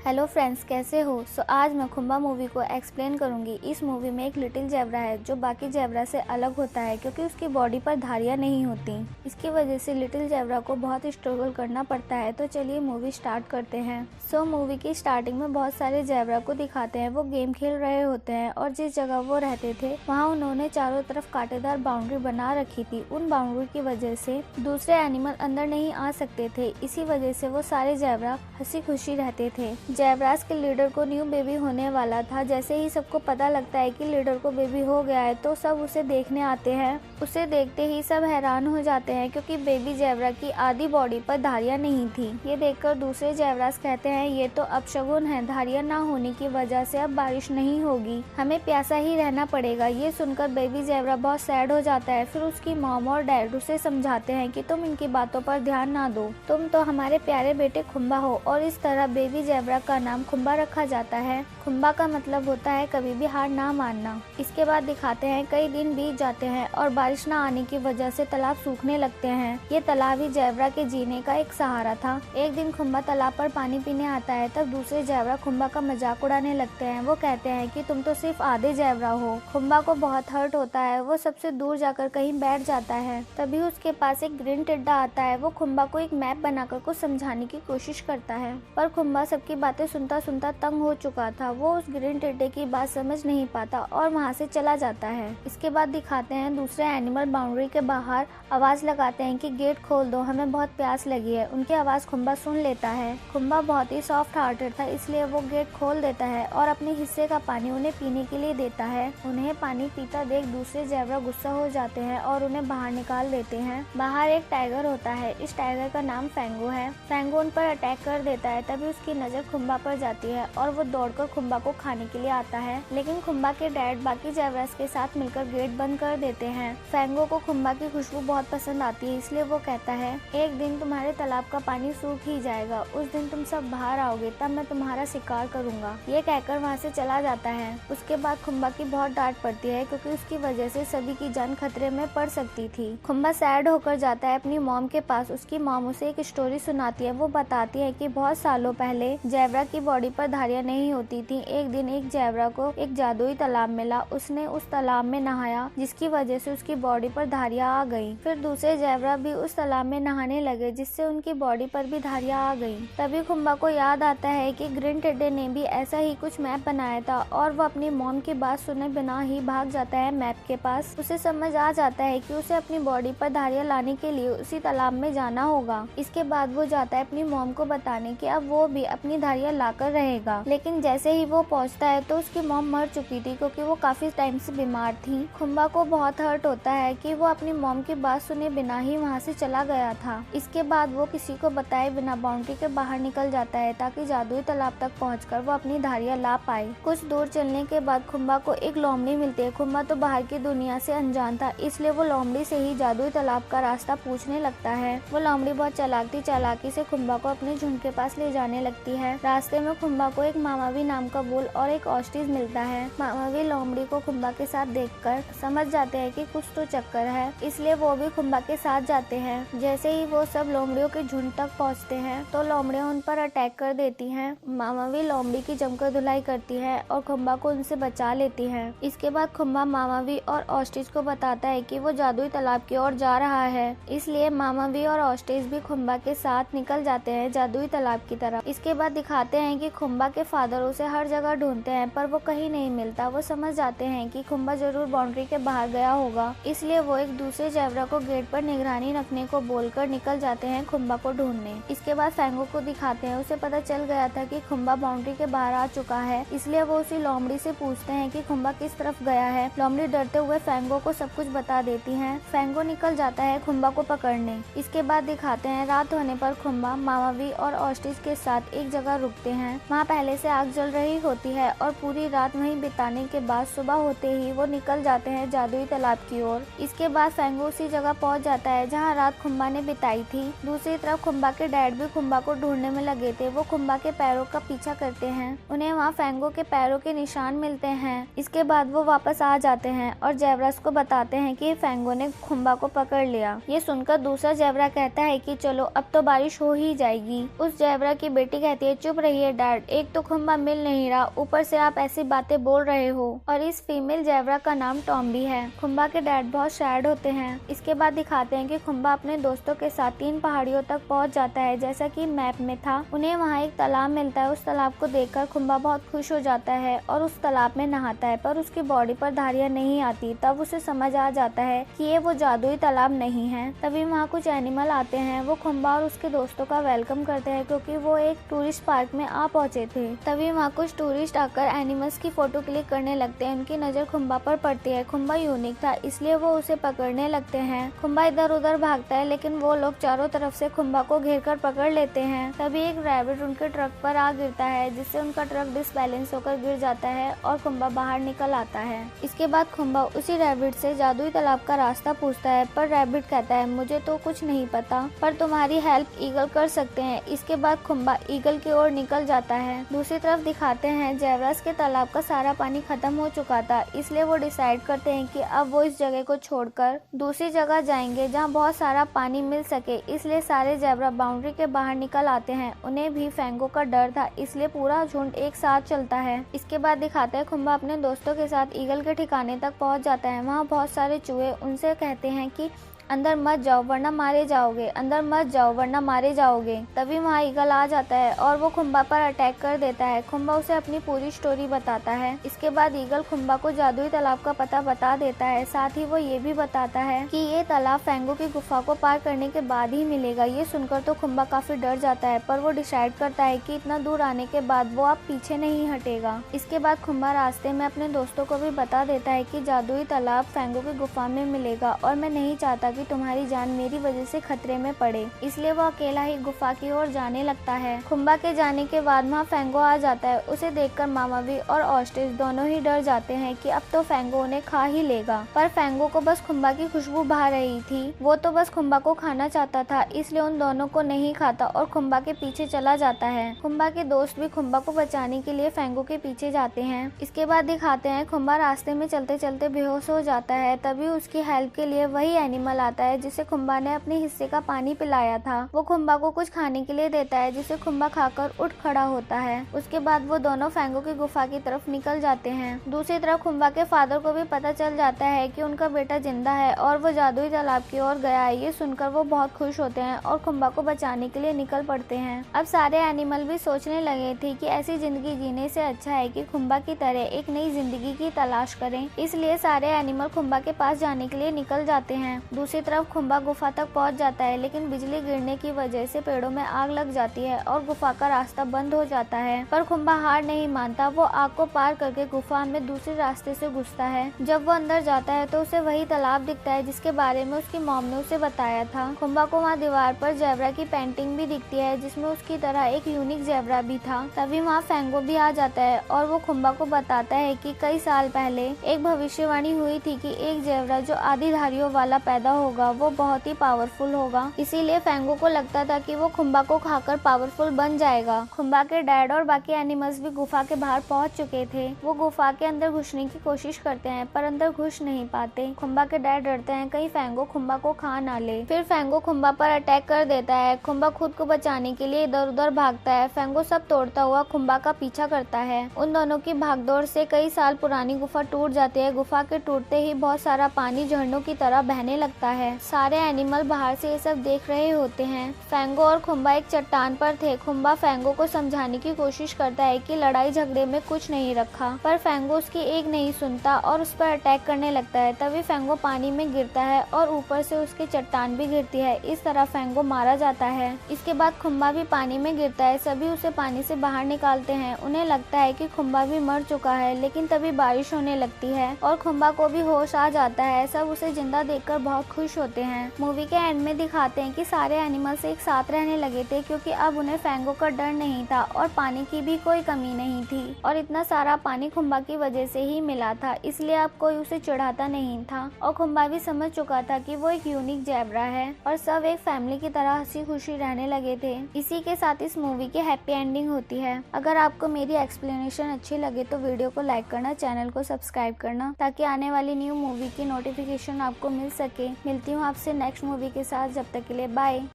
Hello friends, कैसे हो। आज मैं खुम्बा मूवी को एक्सप्लेन करूंगी। इस मूवी में एक लिटिल जेब्रा है जो बाकी जेब्रा से अलग होता है क्योंकि उसकी बॉडी पर धारियां नहीं होती। इसकी वजह से लिटिल जेब्रा को बहुत स्ट्रगल करना पड़ता है। तो चलिए मूवी स्टार्ट करते हैं। मूवी की स्टार्टिंग में बहुत सारे जेब्रा को दिखाते हैं। वो गेम खेल रहे होते हैं और जिस जगह वो रहते थे वहाँ उन्होंने चारों तरफ कांटेदार बाउंड्री बना रखी थी। उन बाउंड्री की वजह से दूसरे एनिमल अंदर नहीं आ सकते थे। इसी वजह से वो सारे जेब्रा हंसी खुशी रहते थे। जेब्रास के लीडर को न्यू बेबी होने वाला था। जैसे ही सबको पता लगता है कि लीडर को बेबी हो गया है तो सब उसे देखने आते हैं। उसे देखते ही सब हैरान हो जाते हैं क्योंकि बेबी जेब्रा की आधी बॉडी पर धारियां नहीं थी। ये देखकर दूसरे जेब्रास कहते हैं ये तो अपशगुन है, धारियां ना होने की वजह से अब बारिश नहीं होगी, हमें प्यासा ही रहना पड़ेगा। ये सुनकर बेबी जेब्रा बहुत सैड हो जाता है। फिर उसकी मॉम और डैड उसे समझाते हैं कि तुम इनकी बातों पर ध्यान ना दो, तुम तो हमारे प्यारे बेटे खुम्बा हो। और इस तरह बेबी जेब्रा का नाम खुम्बा रखा जाता है। खुम्बा का मतलब होता है कभी भी हार ना मानना। इसके बाद दिखाते हैं कई दिन बीत जाते हैं और बारिश ना आने की वजह से तालाब सूखने लगते हैं। ये तालाब ही जेब्रा के जीने का एक सहारा था। एक दिन खुम्बा तालाब पर पानी पीने आता है, तब दूसरे जेब्रा खुम्बा का मजाक उड़ाने लगते हैं। वो कहते हैं कि तुम तो सिर्फ आधे जेब्रा हो। खुम्बा को बहुत हर्ट होता है। वो सबसे दूर जाकर कहीं बैठ जाता है। तभी उसके पास एक ग्रीन टिड्डा आता है। वो खुम्बा को एक मैप बनाकर कुछ समझाने की कोशिश करता है, पर खुम्बा सबकी बातें सुनता सुनता तंग हो चुका था। वो उस ग्रीन टिड्डे की बात समझ नहीं पाता और वहाँ से चला जाता है। इसके बाद दिखाते हैं दूसरे एनिमल बाउंड्री के बाहर आवाज लगाते हैं कि गेट खोल दो, हमें बहुत प्यास लगी है। उनकी आवाज खुम्बा सुन लेता है। खुम्बा बहुत ही सॉफ्ट हार्टेड था, इसलिए वो गेट खोल देता है और अपने हिस्से का पानी उन्हें पीने के लिए देता है। उन्हें पानी पीता देख दूसरे जेब्रा गुस्सा हो जाते हैं और उन्हें बाहर निकाल देते हैं। बाहर एक टाइगर होता है। इस टाइगर का नाम फैंगो है। फैंगो उन पर अटैक कर देता है। तभी उसकी नजर खुम्बा पर जाती है और वो दौड़कर खुम्बा को खाने के लिए आता है, लेकिन खुम्बा के डैड बाकी जेब्रास के साथ मिलकर गेट बंद कर देते हैं। फैंगो को खुम्बा की खुशबू बहुत पसंद आती है, इसलिए वो कहता है एक दिन तुम्हारे तालाब का पानी सूख ही जाएगा, उस दिन तुम सब बाहर आओगे, तब मैं तुम्हारा शिकार करूंगा। ये कहकर वहाँ से चला जाता है। उसके बाद खुम्बा की बहुत डांट पड़ती है क्योंकि उसकी वजह से सभी की जान खतरे में पड़ सकती थी। खुम्बा सैड होकर जाता है अपनी मॉम के पास। उसकी मॉम उसे एक स्टोरी सुनाती है। वो बताती है कि बहुत सालों पहले जेब्रा की बॉडी पर धारियां नहीं होती थी। एक दिन एक जेब्रा को एक जादुई तालाब मिला। उसने उस तालाब में नहाया, जिसकी वजह से उसकी बॉडी पर धारियां आ गई। फिर दूसरे जेब्रा भी उस तालाब में नहाने लगे, जिससे उनकी बॉडी पर भी धारियां आ गई। तभी खुम्बा को याद आता है कि ग्रीन टिड्डे ने भी ऐसा ही कुछ मैप बनाया था और वो अपनी मॉम की बात सुने बिना ही भाग जाता है मैप के पास। उसे समझ आ जाता है कि उसे अपनी बॉडी पर धारियां लाने के लिए उसी तालाब में जाना होगा। इसके बाद वो जाता है अपनी मॉम को बताने कि अब वो भी अपनी धारियां लाकर रहेगा। लेकिन जैसे ही वो पहुंचता है तो उसकी मॉम मर चुकी थी क्योंकि वो काफी टाइम से बीमार थी। खुम्बा को बहुत हर्ट होता है कि वो अपनी मॉम की बात सुने बिना ही वहाँ से चला गया था। इसके बाद वो किसी को बताए बिना बाउंड्री के बाहर निकल जाता है ताकि जादुई तालाब तक पहुंचकर वो अपनी धारियां ला पाए। कुछ दूर चलने के बाद खुम्बा को एक लोमड़ी मिलती है। खुम्बा तो बाहर की दुनिया से अनजान था, इसलिए वो लोमड़ी से ही जादुई तालाब का रास्ता पूछने लगता है। वो लोमड़ी बहुत चालाकी से खुम्बा को अपने झुंड के पास ले जाने लगती है। रास्ते में खुम्बा को एक मामावी नाम का बुल और एक ऑस्ट्रिच मिलता है। मामावी लोमड़ी को खुम्बा के साथ देखकर समझ जाते हैं कि कुछ तो चक्कर है, इसलिए वो भी खुम्बा के साथ जाते हैं। जैसे ही वो सब लोमड़ियों के झुंड तक पहुंचते हैं तो लोमड़ियां उन पर अटैक कर देती हैं। मामावी लोमड़ी की जमकर धुलाई करती है और खुम्बा को उनसे बचा लेती है। इसके बाद खुम्बा मामावी और ऑस्ट्रिच को बताता है कि वो जादुई तालाब की ओर जा रहा है, इसलिए मामावी और ऑस्ट्रिच भी खुम्बा के साथ निकल जाते हैं जादुई तालाब की तरफ। इसके बाद दिखाते हैं कि खुम्बा के फादर उसे हर जगह ढूंढते हैं पर वो कहीं नहीं मिलता। वो समझ जाते हैं कि खुम्बा जरूर बाउंड्री के बाहर गया होगा, इसलिए वो एक दूसरे जेब्रा को गेट पर निगरानी रखने को बोलकर निकल जाते हैं खुम्बा को ढूंढने। इसके बाद फैंगो को दिखाते हैं। उसे पता चल गया था कि खुम्बा बाउंड्री के बाहर आ चुका है, इसलिए वो उसी लोमड़ी से पूछते हैं कि खुम्बा किस तरफ गया है। लोमड़ी डरते हुए फैंगो को सब कुछ बता देती है। फैंगो निकल जाता है खुम्बा को पकड़ने। इसके बाद दिखाते हैं रात होने पर खुम्बा मामावी और ऑस्ट्रिच के साथ एक जगह रुकते हैं। वहाँ पहले से आग जल रही होती है और पूरी रात वहीं बिताने के बाद सुबह होते ही वो निकल जाते हैं जादुई तालाब की ओर। इसके बाद फैंगो उसी जगह पहुँच जाता है जहाँ रात खुम्बा ने बिताई थी। दूसरी तरफ खुम्बा के डैड भी खुम्बा को ढूंढने में लगे थे। वो खुम्बा के पैरों का पीछा करते हैं। उन्हें वहाँ फैंगो के पैरों के निशान मिलते हैं। इसके बाद वो वापस आ जाते हैं और जेब्रास को बताते हैं कि फैंगो ने खुम्बा को पकड़ लिया। ये सुनकर दूसरा जेब्रा कहता है कि चलो अब तो बारिश हो ही जाएगी। उस जेब्रा की बेटी कहती है चुप चुप रहिए डैड, एक तो खुम्बा मिल नहीं रहा, ऊपर से आप ऐसी बातें बोल रहे हो। और इस फीमेल जेब्रा का नाम टॉम्बी है। खुम्बा के डैड बहुत सैड होते हैं। इसके बाद दिखाते हैं कि खुम्बा अपने दोस्तों के साथ 3 पहाड़ियों तक पहुंच जाता है जैसा कि मैप में था। उन्हें वहां एक तालाब मिलता है। उस तालाब को देखकर खुम्बा बहुत खुश हो जाता है और उस तालाब में नहाता है, पर उसकी बॉडी पर धारियां नहीं आती। तब उसे समझ आ जाता है कि ये वो जादुई तालाब नहीं है। तभी वहाँ कुछ एनिमल आते हैं। वो खुम्बा और उसके दोस्तों का वेलकम करते हैं क्योंकि वो एक टूरिस्ट पार्क में आ पहुंचे थे। तभी वहाँ कुछ टूरिस्ट आकर एनिमल्स की फोटो क्लिक करने लगते हैं। उनकी नजर खुम्बा पर पड़ती है। खुम्बा यूनिक था इसलिए वो उसे पकड़ने लगते हैं। खुम्बा इधर उधर भागता है लेकिन वो लोग चारों तरफ से खुम्बा को घेर कर पकड़ लेते हैं। तभी एक रैबिट उनके ट्रक पर आ गिरता है जिससे उनका ट्रक डिसबैलेंस होकर गिर जाता है और खुम्बा बाहर निकल आता है। इसके बाद खुम्बा उसी रैबिट से जादुई तालाब का रास्ता पूछता है, पर रैबिट कहता है मुझे तो कुछ नहीं पता, पर तुम्हारी हेल्प ईगल कर सकते हैं। इसके बाद खुम्बा ईगल की ओर निकल जाता है। दूसरी तरफ दिखाते हैं जेब्रास के तालाब का सारा पानी खत्म हो चुका था, इसलिए वो डिसाइड करते हैं कि अब वो इस जगह को छोड़कर दूसरी जगह जाएंगे जहाँ बहुत सारा पानी मिल सके। इसलिए सारे जेब्रा बाउंड्री के बाहर निकल आते हैं। उन्हें भी फैंगो का डर था इसलिए पूरा झुंड एक साथ चलता है। इसके बाद दिखाते हैं खुम्बा अपने दोस्तों के साथ ईगल के ठिकाने तक पहुंच जाता है। वहाँ बहुत सारे चूहे उनसे कहते हैं कि अंदर मत जाओ वरना मारे जाओगे, अंदर मत जाओ वरना मारे जाओगे। तभी वहाँ ईगल आ जाता है और वो खुम्बा पर अटैक कर देता है। खुम्बा उसे अपनी पूरी स्टोरी बताता है। इसके बाद ईगल खुम्बा को जादुई तालाब का पता बता देता है। साथ ही वो ये भी बताता है कि ये तालाब फैंगो की गुफा को पार करने के बाद ही मिलेगा। ये सुनकर तो खुम्बा काफी डर जाता है, पर वो डिसाइड करता है कि इतना दूर आने के बाद वो अब पीछे नहीं हटेगा। इसके बाद खुम्बा रास्ते में अपने दोस्तों को भी बता देता है कि जादुई तालाब फैंगो की गुफा में मिलेगा और मैं नहीं चाहता कि तुम्हारी जान मेरी वजह से खतरे में पड़े। इसलिए वो अकेला ही गुफा की ओर जाने लगता है। खुम्बा के जाने के बाद वहाँ फैंगो आ जाता है। उसे देखकर मामावी और ऑस्ट्रिच दोनों ही डर जाते हैं कि अब तो फैंगो उन्हें खा ही लेगा। पर फैंगो को बस खुम्बा की खुशबू भा रही थी। वो तो बस खुम्बा को खाना चाहता था, इसलिए उन दोनों को नहीं खाता और खुम्बा के पीछे चला जाता है। खुम्बा के दोस्त भी खुम्बा को बचाने के लिए फैंगो के पीछे जाते हैं। इसके बाद दिखाते हैं खुम्बा रास्ते में चलते चलते बेहोश हो जाता है। तभी उसकी हेल्प के लिए वही एनिमल आता है जिसे खुम्बा ने अपने हिस्से का पानी पिलाया था। वो खुम्बा को कुछ खाने के लिए देता है जिसे खुम्बा खाकर उठ खड़ा होता है। उसके बाद वो दोनों फैंगो की गुफा की तरफ निकल जाते हैं। दूसरी तरफ खुम्बा के फादर को भी पता चल जाता है कि उनका बेटा जिंदा है और वो जादुई तालाब की ओर गया है। ये सुनकर वो बहुत खुश होते हैं और खुम्बा को बचाने के लिए निकल पड़ते हैं। अब सारे एनिमल भी सोचने लगे थे कि ऐसी जिंदगी जीने से अच्छा है कि खुम्बा की तरह एक नई जिंदगी की तलाश करें। इसलिए सारे एनिमल खुम्बा के पास जाने के लिए निकल जाते हैं। दूसरी तरफ खुम्बा गुफा तक पहुंच जाता है लेकिन बिजली गिरने की वजह से पेड़ों में आग लग जाती है और गुफा का रास्ता बंद हो जाता है। पर खुम्बा हार नहीं मानता। वो आग को पार करके गुफा में दूसरे रास्ते से घुसता है। जब वो अंदर जाता है तो उसे वही तालाब दिखता है जिसके बारे में उसकी मॉम ने उसे बताया था। खुम्बा को वहाँ दीवार पर जेब्रा की पेंटिंग भी दिखती है जिसमें उसकी तरह एक यूनिक जेब्रा भी था। तभी वहाँ फैंगो भी आ जाता है और वो खुम्बा को बताता है कि कई साल पहले एक भविष्यवाणी हुई थी कि एक जेब्रा जो आधी धारियों वाला पैदा होगा वो बहुत ही पावरफुल होगा। इसीलिए फैंगो को लगता था कि वो खुम्बा को खाकर पावरफुल बन जाएगा। खुम्बा के डैड और बाकी एनिमल्स भी गुफा के बाहर पहुंच चुके थे। वो गुफा के अंदर घुसने की कोशिश करते हैं पर अंदर घुस नहीं पाते। खुम्बा के डैड डरते हैं कहीं फैंगो खुम्बा को खा ना ले। फिर फैंगो खुम्बा पर अटैक कर देता है। खुम्बा खुद को बचाने के लिए इधर उधर भागता है। फैंगो सब तोड़ता हुआ खुम्बा का पीछा करता है। उन दोनों की भागदौड़ से कई साल पुरानी गुफा टूट जाती है। गुफा के टूटते ही बहुत सारा पानी झरनों की तरह बहने लगता है। सारे एनिमल बाहर से ये सब देख रहे होते हैं। फैंगो और खुम्बा एक चट्टान पर थे। खुम्बा फैंगो को समझाने की कोशिश करता है कि लड़ाई झगड़े में कुछ नहीं रखा, पर फैंगो उसकी एक नहीं सुनता और उस पर अटैक करने लगता है। तभी फैंगो पानी में गिरता है और ऊपर से उसकी चट्टान भी गिरती है। इस तरह फैंगो मारा जाता है। इसके बाद खुम्बा भी पानी में गिरता है। सभी उसे पानी से बाहर निकालते हैं। उन्हें लगता है कि खुम्बा भी मर चुका है, लेकिन तभी बारिश होने लगती है और खुम्बा को भी होश आ जाता है। सब उसे जिंदा देखकर बहुत खुश होते हैं। मूवी के एंड में दिखाते हैं कि सारे एनिमल्स एक साथ रहने लगे थे क्योंकि अब उन्हें फैंगो का डर नहीं था और पानी की भी कोई कमी नहीं थी और इतना सारा पानी खुम्बा की वजह से ही मिला था, इसलिए अब कोई उसे चिढ़ाता नहीं था और खुम्बा भी समझ चुका था कि वो एक यूनिक जेब्रा है और सब एक फैमिली की तरह हंसी खुशी रहने लगे थे। इसी के साथ इस मूवी की हैप्पी एंडिंग होती है। अगर आपको मेरी एक्सप्लेनेशन अच्छी लगे तो वीडियो को लाइक करना, चैनल को सब्सक्राइब करना ताकि आने वाली न्यू मूवी की नोटिफिकेशन आपको मिल सके। मिलती हूँ आपसे नेक्स्ट मूवी के साथ, जब तक के लिए बाय।